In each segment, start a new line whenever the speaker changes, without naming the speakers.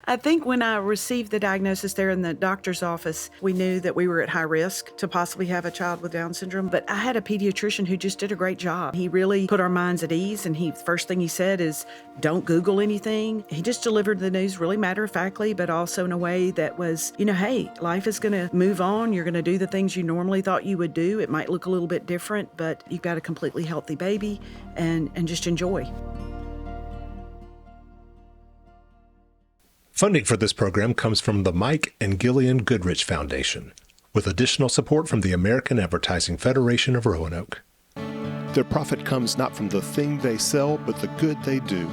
I think when I received the diagnosis there in the doctor's office, we knew that we were at high risk to possibly have a child with Down syndrome. But I had a pediatrician who just did a great job. He really put our minds at ease, and first thing he said is, don't Google anything. He just delivered the news really matter-of-factly, but also in a way that was, hey, life is going to move on. You're going to do the things you normally thought you would do. It might look a little bit different, but you've got a completely healthy baby, and just enjoy.
Funding for this program comes from the Mike and Gillian Goodrich Foundation, with additional support from the American Advertising Federation of Roanoke.
Their profit comes not from the thing they sell, but the good they do.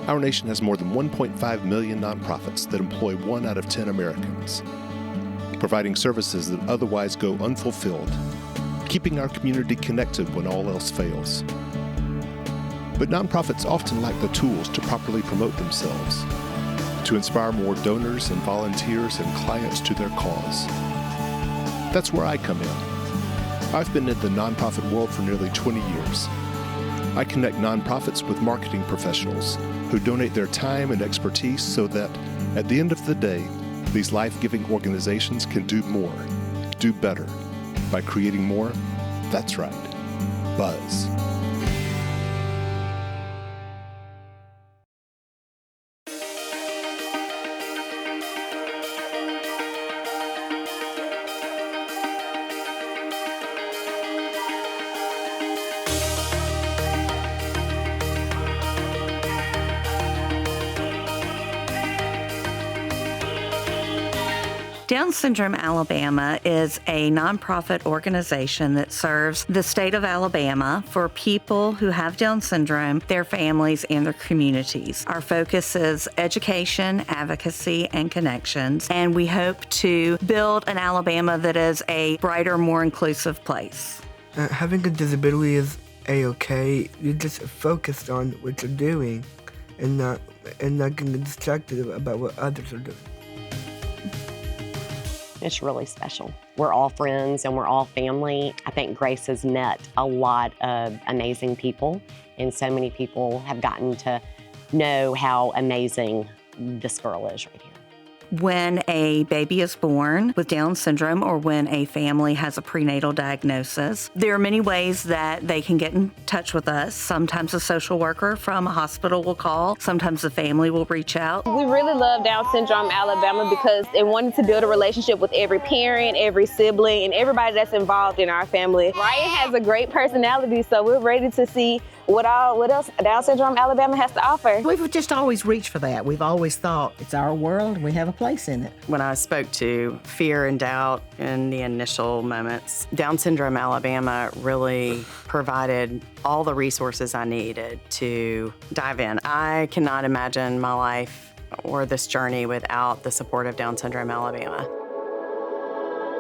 Our nation has more than 1.5 million nonprofits that employ 1 out of 10 Americans, providing services that otherwise go unfulfilled, keeping our community connected when all else fails. But nonprofits often lack the tools to properly promote themselves, to inspire more donors and volunteers and clients to their cause. That's where I come in. I've been in the nonprofit world for nearly 20 years. I connect nonprofits with marketing professionals who donate their time and expertise so that, at the end of the day, these life-giving organizations can do more, do better, by creating more, that's right, buzz.
Down Syndrome Alabama is a nonprofit organization that serves the state of Alabama for people who have Down syndrome, their families, and their communities. Our focus is education, advocacy, and connections, and we hope to build an Alabama that is a brighter, more inclusive place.
Having a disability is A-okay. You're just focused on what you're doing and not getting distracted about what others are doing.
It's really special. We're all friends and we're all family. I think Grace has met a lot of amazing people, and so many people have gotten to know how amazing this girl is right here.
When a baby is born with Down syndrome or when a family has a prenatal diagnosis, there are many ways that they can get in touch with us. Sometimes a social worker from a hospital will call. Sometimes the family will reach out.
We really love Down Syndrome Alabama because they wanted to build a relationship with every parent, every sibling, and everybody that's involved in our family. Ryan has a great personality, so we're ready to see what else Down Syndrome Alabama has to offer.
We've just always reached for that. We've always thought it's our world, we have a place in it.
When I spoke to fear and doubt in the initial moments, Down Syndrome Alabama really provided all the resources I needed to dive in. I cannot imagine my life or this journey without the support of Down Syndrome Alabama.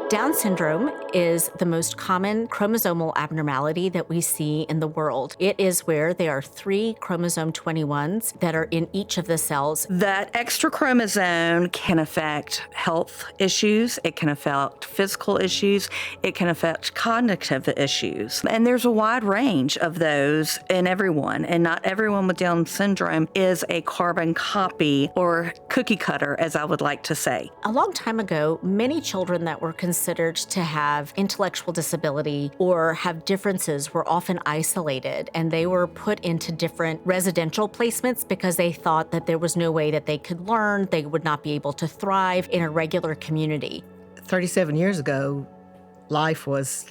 Down syndrome is the most common chromosomal abnormality that we see in the world. It is where there are 3 chromosome 21s that are in each of the cells.
That extra chromosome can affect health issues, it can affect physical issues, it can affect cognitive issues. And there's a wide range of those in everyone, and not everyone with Down syndrome is a carbon copy or cookie cutter, as I would like to say.
A long time ago, many children that were considered to have intellectual disability or have differences were often isolated, and they were put into different residential placements because they thought that there was no way that they could learn, they would not be able to thrive in a regular community.
37 years ago, life was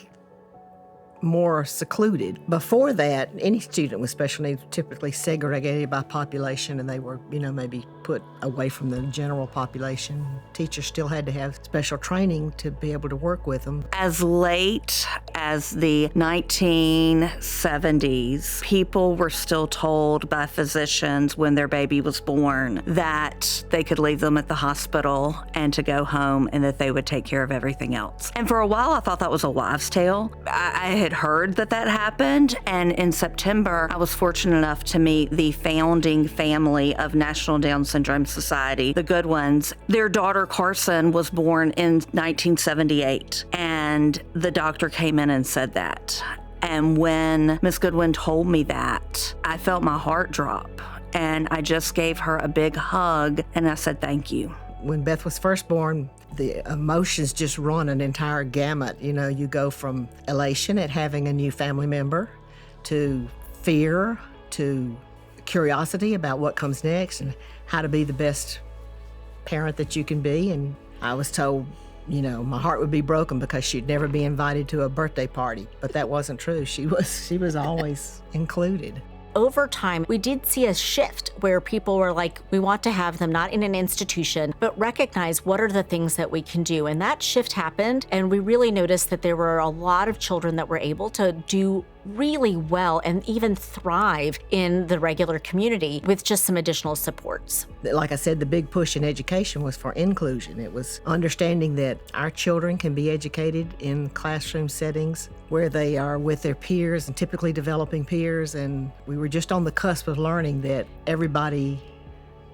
more secluded. Before that, any student with special needs were typically segregated by population, and they were, maybe put away from the general population. Teachers still had to have special training to be able to work with them.
As late as the 1970s, people were still told by physicians when their baby was born that they could leave them at the hospital and to go home and that they would take care of everything else. And for a while, I thought that was a wives' tale. I had heard that happened, and in September, I was fortunate enough to meet the founding family of National Down Syndrome Society, the Goodwins. Their daughter, Carson, was born in 1978, and the doctor came in and said that. And when Miss Goodwin told me that, I felt my heart drop. And I just gave her a big hug and I said, thank you.
When Beth was first born, the emotions just run an entire gamut. You know, you go from elation at having a new family member to fear to curiosity about what comes next and how to be the best parent that you can be. And I was told, you know, my heart would be broken because she'd never be invited to a birthday party, but that wasn't true. She was always included.
Over time, we did see a shift where people were like, we want to have them not in an institution, but recognize what are the things that we can do. And that shift happened, and we really noticed that there were a lot of children that were able to do really well and even thrive in the regular community with just some additional supports.
Like I said, the big push in education was for inclusion. It was understanding that our children can be educated in classroom settings where they are with their peers and typically developing peers. And we were just on the cusp of learning that everybody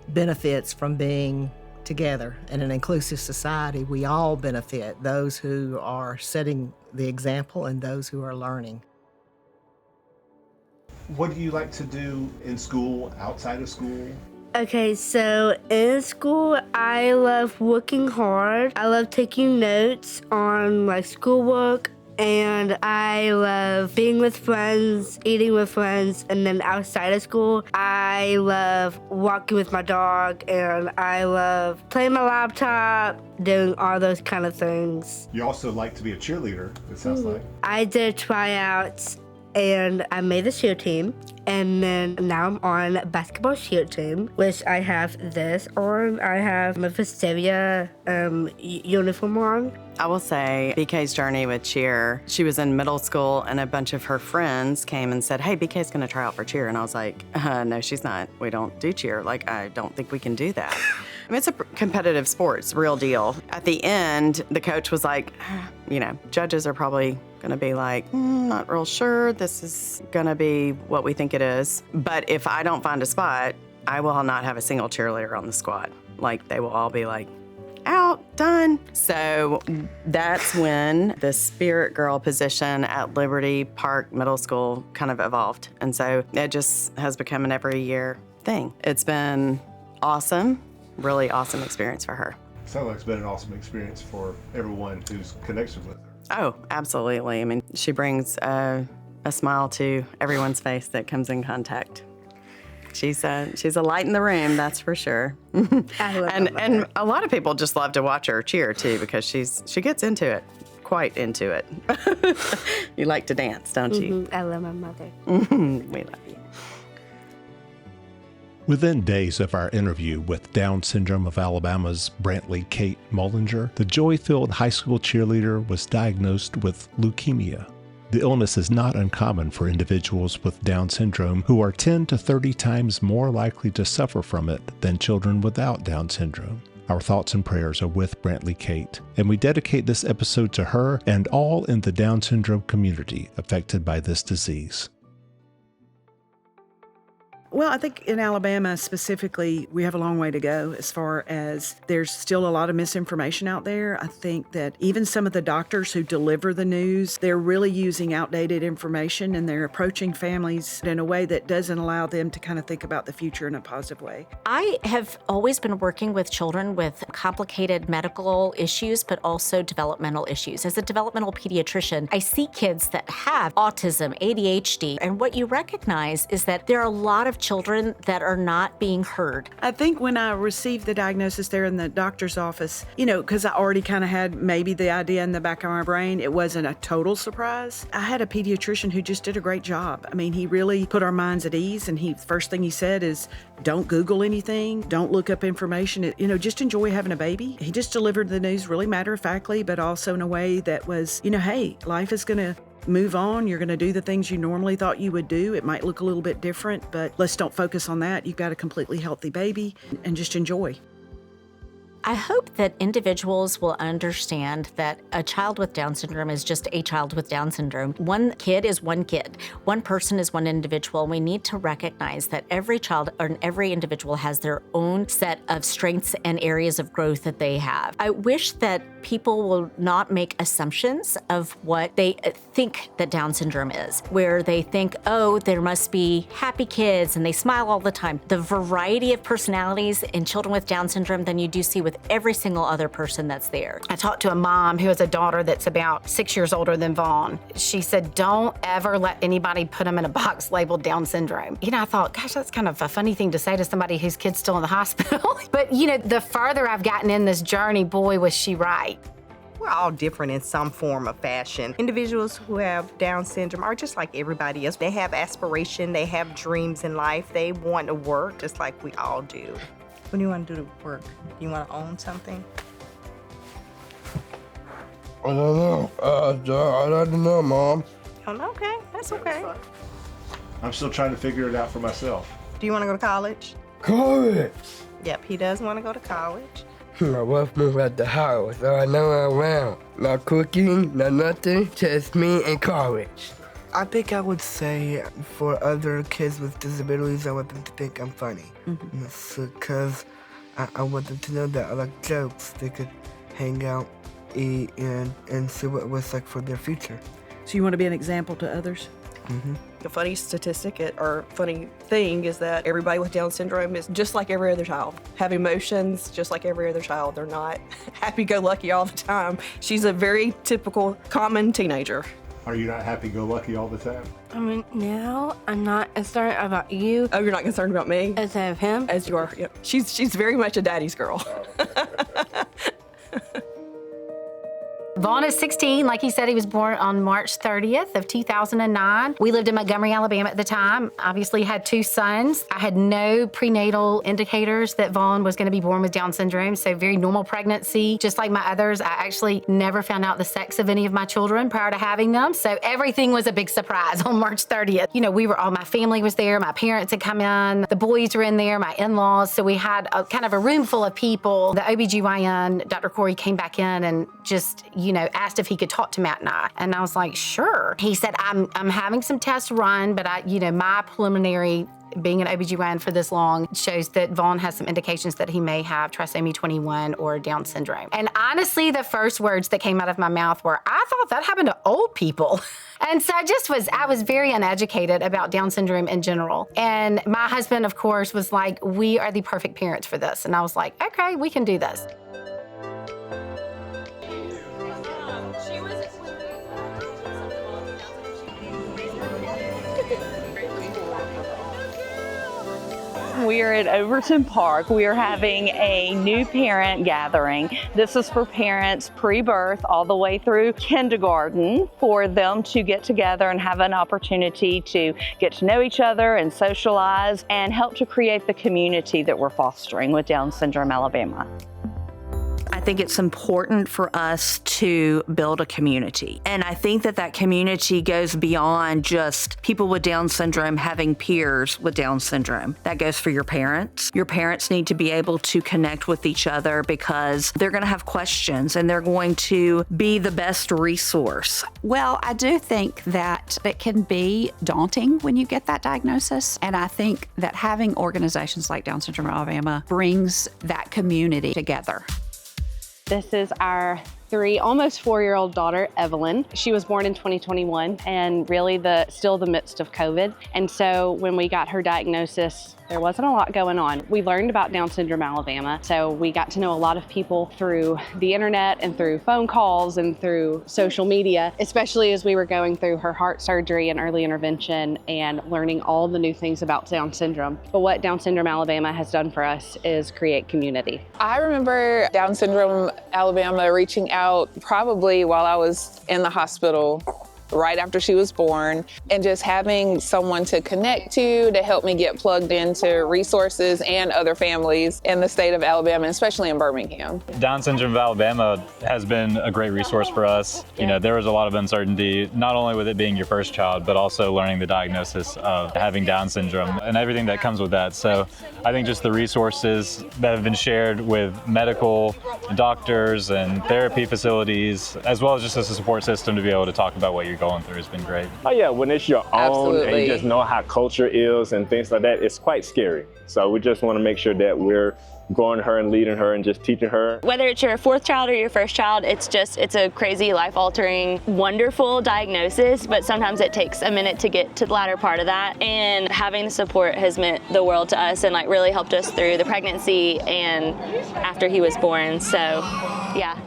benefits from being together. In an inclusive society, we all benefit, those who are setting the example and those who are learning.
What do you like to do in school, outside of school?
Okay, so in school, I love working hard. I love taking notes on like schoolwork, and I love being with friends, eating with friends, and then outside of school, I love walking with my dog, and I love playing my laptop, doing all those kind of things.
You also like to be a cheerleader, it sounds like.
I did tryouts, and I made the cheer team, and then now I'm on basketball cheer team, which I have this on. I have my Vestavia uniform on.
I will say BK's journey with cheer, she was in middle school and a bunch of her friends came and said, hey, BK's gonna try out for cheer. And I was like, no, she's not. We don't do cheer. Like, I don't think we can do that. I mean, it's a competitive sport, it's a real deal. At the end, the coach was like, you know, judges are probably gonna be like, not real sure this is gonna be what we think it is. But if I don't find a spot, I will not have a single cheerleader on the squad. Like, they will all be like, out, done. So that's when the Spirit Girl position at Liberty Park Middle School kind of evolved. And so it just has become an every year thing. It's been awesome, really awesome experience for her.
Sounds like it's been an awesome experience for everyone who's connected with her.
Oh, absolutely. I mean, she brings a smile to everyone's face that comes in contact. She's a light in the room, that's for sure.
I love
and a lot of people just love to watch her cheer too, because she gets into it, quite into it. You like to dance, don't you?
I love my mother.
We love you.
Within days of our interview with Down Syndrome of Alabama's Brantley Kate Mullinger, the joy-filled high school cheerleader was diagnosed with leukemia. The illness is not uncommon for individuals with Down syndrome who are 10 to 30 times more likely to suffer from it than children without Down syndrome. Our thoughts and prayers are with Brantley Kate, and we dedicate this episode to her and all in the Down syndrome community affected by this disease.
Well, I think in Alabama specifically, we have a long way to go as far as there's still a lot of misinformation out there. I think that even some of the doctors who deliver the news, they're really using outdated information and they're approaching families in a way that doesn't allow them to kind of think about the future in a positive way.
I have always been working with children with complicated medical issues, but also developmental issues. As a developmental pediatrician, I see kids that have autism, ADHD, and what you recognize is that there are a lot of children that are not being heard.
I think when I received the diagnosis there in the doctor's office, you know, because I already kind of had maybe the idea in the back of my brain, it wasn't a total surprise. I had a pediatrician who just did a great job. I mean, he really put our minds at ease, and first thing he said is, don't Google anything, don't look up information, just enjoy having a baby. He just delivered the news really matter-of-factly, but also in a way that was, hey, life is going to move on. You're going to do the things you normally thought you would do. It might look a little bit different, but let's don't focus on that. You've got a completely healthy baby and just enjoy.
I hope that individuals will understand that a child with Down syndrome is just a child with Down syndrome. One kid is one kid. One person is one individual. We need to recognize that every child or every individual has their own set of strengths and areas of growth that they have. I wish that people will not make assumptions of what they think that Down syndrome is, where they think, oh, there must be happy kids and they smile all the time. The variety of personalities in children with Down syndrome than you do see with every single other person that's there.
I talked to a mom who has a daughter that's about 6 years older than Vaughn. She said, don't ever let anybody put them in a box labeled Down syndrome. I thought, gosh, that's kind of a funny thing to say to somebody whose kid's still in the hospital. But the further I've gotten in this journey, boy, was she right.
We're all different in some form of fashion. Individuals who have Down syndrome are just like everybody else. They have aspiration, they have dreams in life. They want to work just like we all do. What do you want to do to work? You want to own something?
I don't know. I don't know, Mom.
Okay, that's okay.
I'm still trying to figure it out for myself.
Do you want to go to college?
College!
Yep, he does want to go to college.
My wife moved out the house, so I know around. Not cooking, not nothing, just me and college.
I think I would say for other kids with disabilities, I want them to think I'm funny. Because I want them to know that I like jokes. They could hang out, eat, and see what it was like for their future.
So you want to be an example to others?
The funny statistic or funny thing is that everybody with Down syndrome is just like every other child, have emotions just like every other child. They're not happy-go-lucky all the time. She's a very typical, common teenager.
Are you not happy-go-lucky all the time?
No, I'm not concerned about you.
Oh, you're not concerned about me?
As of him?
As you are, yeah. She's very much a daddy's girl.
Vaughn is 16. Like he said, he was born on March 30th of 2009. We lived in Montgomery, Alabama at the time. Obviously had 2 sons. I had no prenatal indicators that Vaughn was going to be born with Down syndrome, so very normal pregnancy. Just like my others, I actually never found out the sex of any of my children prior to having them, so everything was a big surprise on March 30th. My family was there, my parents had come in, the boys were in there, my in-laws, so we had kind of a room full of people. The OBGYN, Dr. Corey, came back in and just, asked if he could talk to Matt and I. And I was like, sure. He said, I'm having some tests run, but my preliminary, being an OBGYN for this long, shows that Vaughn has some indications that he may have trisomy 21 or Down syndrome. And honestly, the first words that came out of my mouth were, I thought that happened to old people. And so I was very uneducated about Down syndrome in general. And my husband, of course, was like, we are the perfect parents for this. And I was like, okay, we can do this.
We are at Overton Park. We are having a new parent gathering. This is for parents pre-birth all the way through kindergarten, for them to get together and have an opportunity to get to know each other and socialize and help to create the community that we're fostering with Down Syndrome Alabama.
I think it's important for us to build a community. And I think that community goes beyond just people with Down syndrome having peers with Down syndrome. That goes for your parents. Your parents need to be able to connect with each other because they're going to have questions and they're going to be the best resource.
Well, I do think that it can be daunting when you get that diagnosis. And I think that having organizations like Down Syndrome Alabama brings that community together.
This is our almost 4-year-old daughter, Evelyn. She was born in 2021 and really still the midst of COVID. And so when we got her diagnosis, there wasn't a lot going on. We learned about Down Syndrome Alabama, so we got to know a lot of people through the internet and through phone calls and through social media, especially as we were going through her heart surgery and early intervention and learning all the new things about Down syndrome. But what Down Syndrome Alabama has done for us is create community.
I remember Down Syndrome Alabama reaching out probably while I was in the hospital right after she was born, and just having someone to connect to help me get plugged into resources and other families in the state of Alabama, especially in Birmingham.
Down Syndrome of Alabama has been a great resource for us. You know, there was a lot of uncertainty, not only with it being your first child, but also learning the diagnosis of having Down syndrome and everything that comes with that. So I think just the resources that have been shared with medical doctors and therapy facilities, as well as just as a support system to be able to talk about what you're going through has been great.
Oh yeah, when it's your own and
Absolutely.
you just know how culture is and things like that, it's quite scary. So we just want to make sure that we're growing her and leading her and just teaching her.
Whether it's your fourth child or your first child, it's a crazy, life-altering, wonderful diagnosis, but sometimes it takes a minute to get to the latter part of that. And having the support has meant the world to us and like really helped us through the pregnancy and after he was born. So, yeah.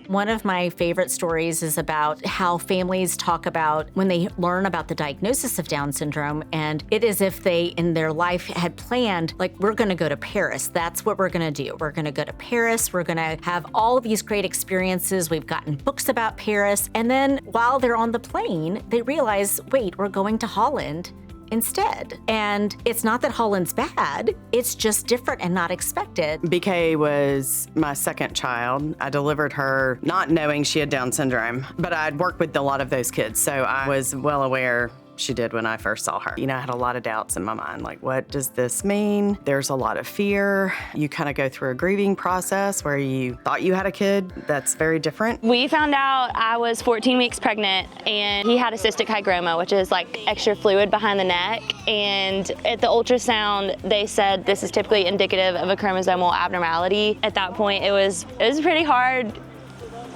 One of my favorite stories is about how families talk about when they learn about the diagnosis of Down syndrome, and it is if they in their life had planned, like, we're gonna go to Paris. That's what we're gonna do. We're gonna go to Paris. We're gonna have all these great experiences. We've gotten books about Paris. And then while they're on the plane, they realize, wait, we're going to Holland instead. And it's not that Holland's bad, it's just different and not expected.
BK was my second child. I delivered her not knowing she had Down syndrome, but I'd worked with a lot of those kids, so I was well aware she did when I first saw her. You know, I had a lot of doubts in my mind, like, what does this mean? There's a lot of fear. You kind of go through a grieving process where you thought you had a kid. That's very different.
We found out I was 14 weeks pregnant and he had a cystic hygroma, which is like extra fluid behind the neck. And at the ultrasound, they said this is typically indicative of a chromosomal abnormality. At that point, it was a pretty hard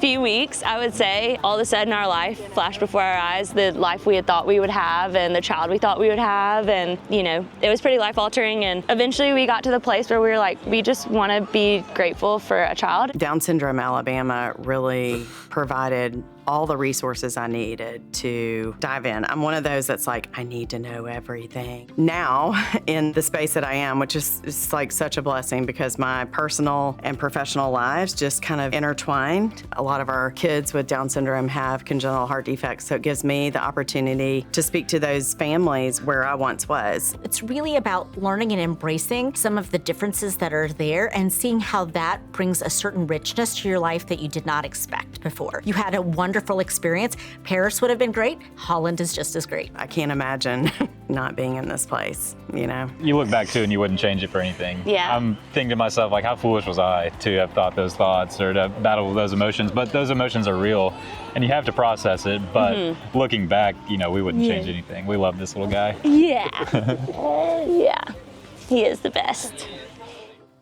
few weeks, I would say. All of a sudden our life flashed before our eyes, the life we had thought we would have and the child we thought we would have, and you know, it was pretty life altering. And eventually we got to the place where we were like, we just want to be grateful for a child.
Down Syndrome Alabama really provided all the resources I needed to dive in. I'm one of those that's like, I need to know everything. Now, in the space that I am, which is like such a blessing because my personal and professional lives just kind of intertwined. A lot of our kids with Down syndrome have congenital heart defects, so it gives me the opportunity to speak to those families where I once was.
It's really about learning and embracing some of the differences that are there and seeing how that brings a certain richness to your life that you did not expect before. You had a wonderful experience. Paris would have been great. Holland is just as great.
I can't imagine not being in this place, you know?
You look back to it and you wouldn't change it for anything.
Yeah.
I'm thinking to myself, like, how foolish was I to have thought those thoughts or to battle those emotions? But those emotions are real and you have to process it. But looking back, you know, we wouldn't change anything. We love this little guy.
Yeah. Yeah. He is the best.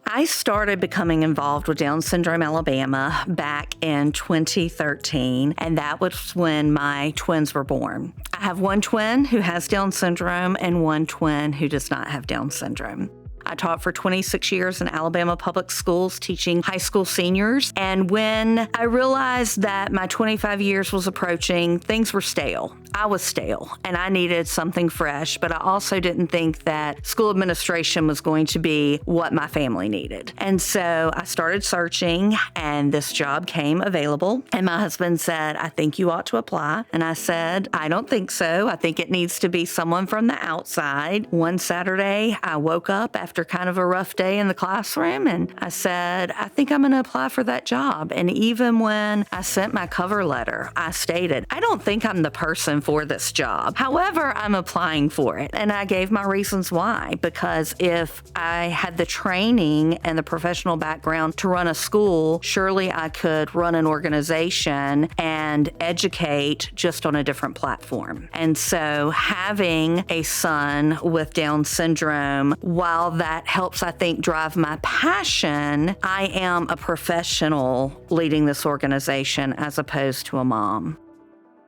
I started becoming involved with Down Syndrome Alabama back in 2013, and that was when my twins were born. I have one twin who has Down syndrome and one twin who does not have Down syndrome. I taught for 26 years in Alabama public schools teaching high school seniors. And when I realized that my 25 years was approaching, things were stale. I was stale and I needed something fresh, but I also didn't think that school administration was going to be what my family needed. And so I started searching and this job came available. And my husband said, I think you ought to apply. And I said, I don't think so. I think it needs to be someone from the outside. One Saturday, I woke up after kind of a rough day in the classroom and I said, I think I'm going to apply for that job. And even when I sent my cover letter, I stated, I don't think I'm the person for this job. However, I'm applying for it. And I gave my reasons why, because if I had the training and the professional background to run a school, surely I could run an organization and educate just on a different platform. And so having a son with Down syndrome, while that helps, I think, drive my passion, I am a professional leading this organization as opposed to a mom.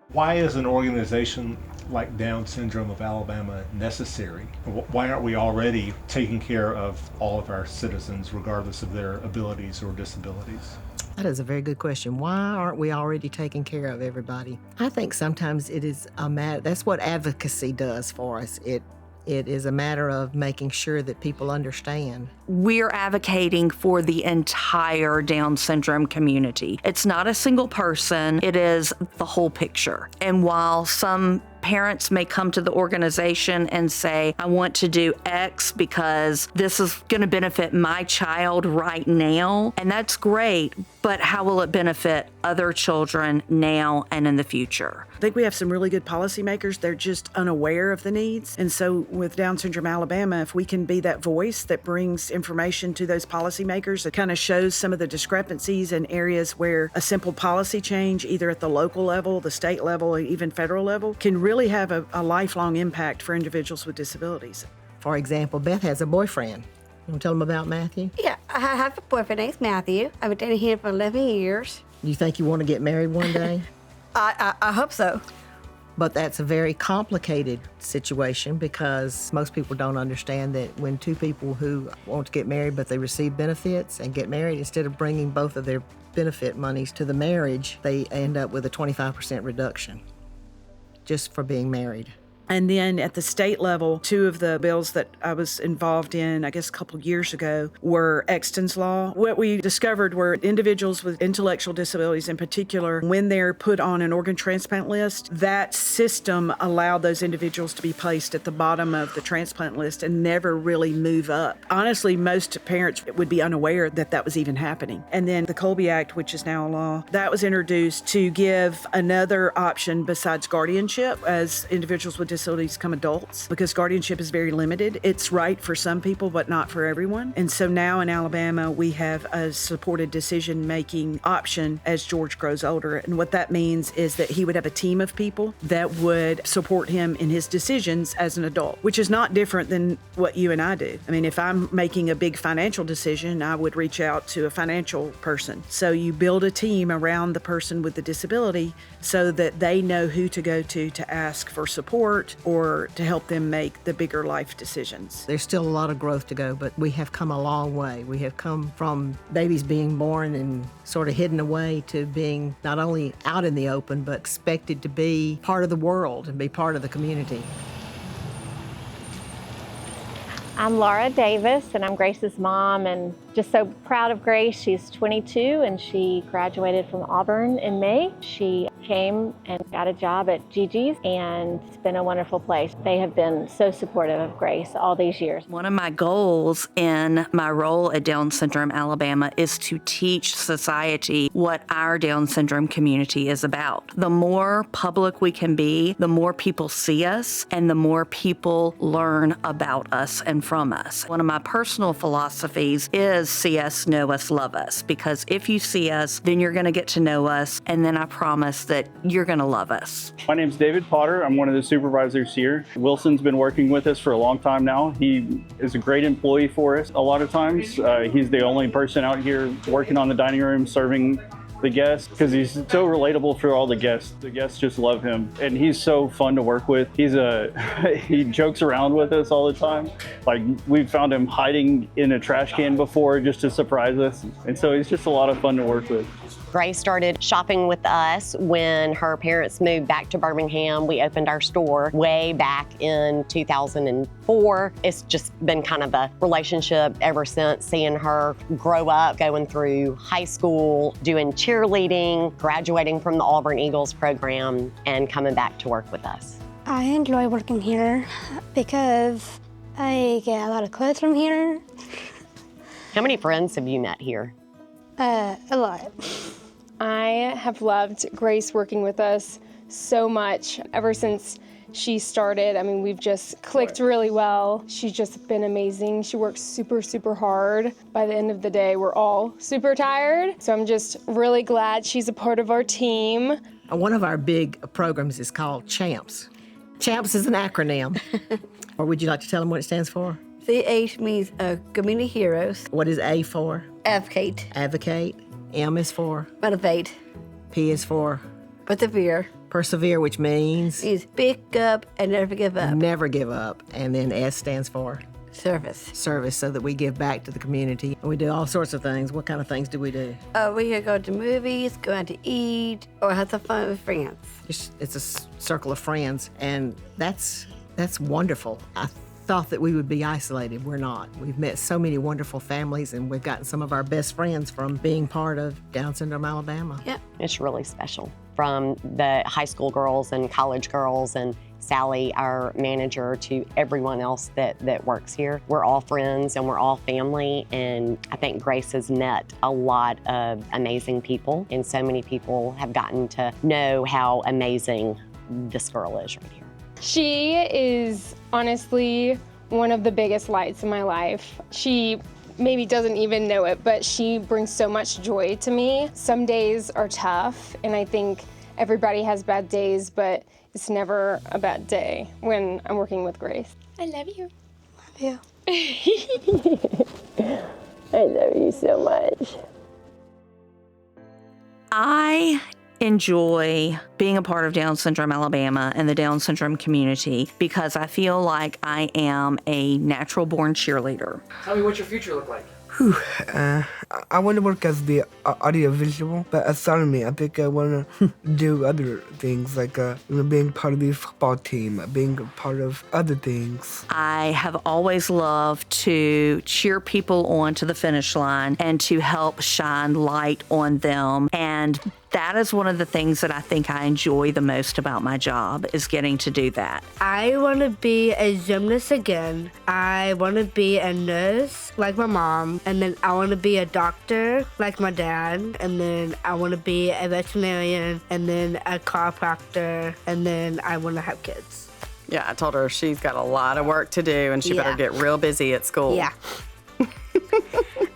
Why is an organization like Down Syndrome of Alabama necessary? Why aren't we already taking care of all of our citizens regardless of their abilities or disabilities?
That is a very good question. Why aren't we already taking care of everybody? I think sometimes it is a matter, that's what advocacy does for us. It It is a matter of making sure that people understand.
We're advocating for the entire Down syndrome community. It's not a single person, it is the whole picture. And while some parents may come to the organization and say, I want to do X because this is going to benefit my child right now, and that's great, but how will it benefit other children now and in the future?
I think we have some really good policymakers. They're just unaware of the needs. And so with Down Syndrome Alabama, if we can be that voice that brings information to those policymakers, that kind of shows some of the discrepancies in areas where a simple policy change, either at the local level, the state level, or even federal level, can really have a lifelong impact for individuals with disabilities.
For example, Beth has a boyfriend. You want to tell them about Matthew?
Yeah, I have a boyfriend named Matthew. I've been dating him for 11 years.
You think you want to get married one day?
I hope so.
But that's a very complicated situation because most people don't understand that when two people who want to get married but they receive benefits and get married, instead of bringing both of their benefit monies to the marriage, they end up with a 25% reduction just for being married.
And then at the state level, two of the bills that I was involved in, I guess a couple of years ago, were Exton's Law. What we discovered were individuals with intellectual disabilities in particular, when they're put on an organ transplant list, that system allowed those individuals to be placed at the bottom of the transplant list and never really move up. Honestly, most parents would be unaware that that was even happening. And then the Colby Act, which is now a law, that was introduced to give another option besides guardianship as individuals with disabilities become adults, because guardianship is very limited. It's right for some people, but not for everyone. And so now in Alabama, we have a supported decision-making option as George grows older. And what that means is that he would have a team of people that would support him in his decisions as an adult, which is not different than what you and I do. I mean, if I'm making a big financial decision, I would reach out to a financial person. So you build a team around the person with the disability so that they know who to go to ask for support or to help them make the bigger life decisions.
There's still a lot of growth to go, but we have come a long way. We have come from babies being born and sort of hidden away to being not only out in the open, but expected to be part of the world and be part of the community.
I'm Laura Davis, and I'm Grace's mom, and just so proud of Grace. She's 22, and she graduated from Auburn in May. She came and got a job at Gigi's, and it's been a wonderful place. They have been so supportive of Grace all these years.
One of my goals in my role at Down Syndrome Alabama is to teach society what our Down syndrome community is about. The more public we can be, the more people see us, and the more people learn about us and from us. One of my personal philosophies is see us, know us, love us, because if you see us, then you're going to get to know us, and then I promise that you're going to love us.
My name's David Potter. I'm one of the supervisors here. Wilson's been working with us for a long time now. He is a great employee for us. A lot of times, he's the only person out here working on the dining room, serving the guests, because he's so relatable for all the guests. The guests just love him, and he's so fun to work with. He jokes around with us all the time. Like, we've found him hiding in a trash can before just to surprise us, and so he's just a lot of fun to work with.
Grace started shopping with us when her parents moved back to Birmingham. We opened our store way back in 2004. It's just been kind of a relationship ever since, seeing her grow up, going through high school, doing cheerleading, graduating from the Auburn Eagles program, and coming back to work with us.
I enjoy working here because I get a lot of clothes from here.
How many friends have you met here?
A lot.
I have loved Grace working with us so much ever since she started. I mean, we've just clicked really well. She's just been amazing. She works super, super hard. By the end of the day, we're all super tired. So I'm just really glad she's a part of our team.
One of our big programs is called CHAMPS. CHAMPS is an acronym. Or would you like to tell them what it stands for?
CH means Community Heroes.
What is A for?
Advocate.
Advocate. M is for?
Motivate.
P is for?
Persevere.
Persevere, which means?
Is pick up and never give up.
Never give up. And then S stands for?
Service.
Service, so that we give back to the community. And we do all sorts of things. What kind of things do we do?
We can go to movies, go out to eat, or have some fun with friends.
It's a circle of friends, and that's wonderful. I thought that we would be isolated. We're not. We've met so many wonderful families, and we've gotten some of our best friends from being part of Down Syndrome Alabama.
Yeah, it's really special. From the high school girls and college girls and Sally, our manager, to everyone else that works here. We're all friends and we're all family, and I think Grace has met a lot of amazing people, and so many people have gotten to know how amazing this girl is right here.
She is honestly one of the biggest lights in my life. She maybe doesn't even know it, but she brings so much joy to me. Some days are tough, and I think everybody has bad days, but it's never a bad day when I'm working with Grace.
I love you.
Love you.
I love you so much.
I enjoy being a part of Down Syndrome Alabama and the Down syndrome community because I feel like I am a natural born cheerleader.
Tell me what your future look like.
I want to work as the audiovisual, but aside me, I think I want to do other things like being part of the football team, being a part of other things.
I have always loved to cheer people on to the finish line and to help shine light on them. And that is one of the things that I think I enjoy the most about my job, is getting to do that.
I want to be a gymnast again. I want to be a nurse like my mom, and then I want to be a doctor like my dad, and then I want to be a veterinarian, and then a chiropractor, and then I want to have kids.
Yeah, I told her she's got a lot of work to do and she better get real busy at school.
Yeah.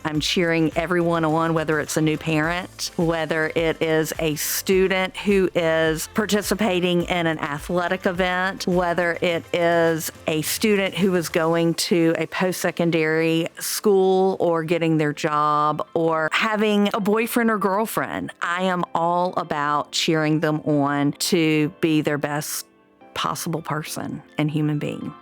I'm cheering everyone on, whether it's a new parent, whether it is a student who is participating in an athletic event, whether it is a student who is going to a post-secondary school or getting their job or having a boyfriend or girlfriend. I am all about cheering them on to be their best possible person and human being.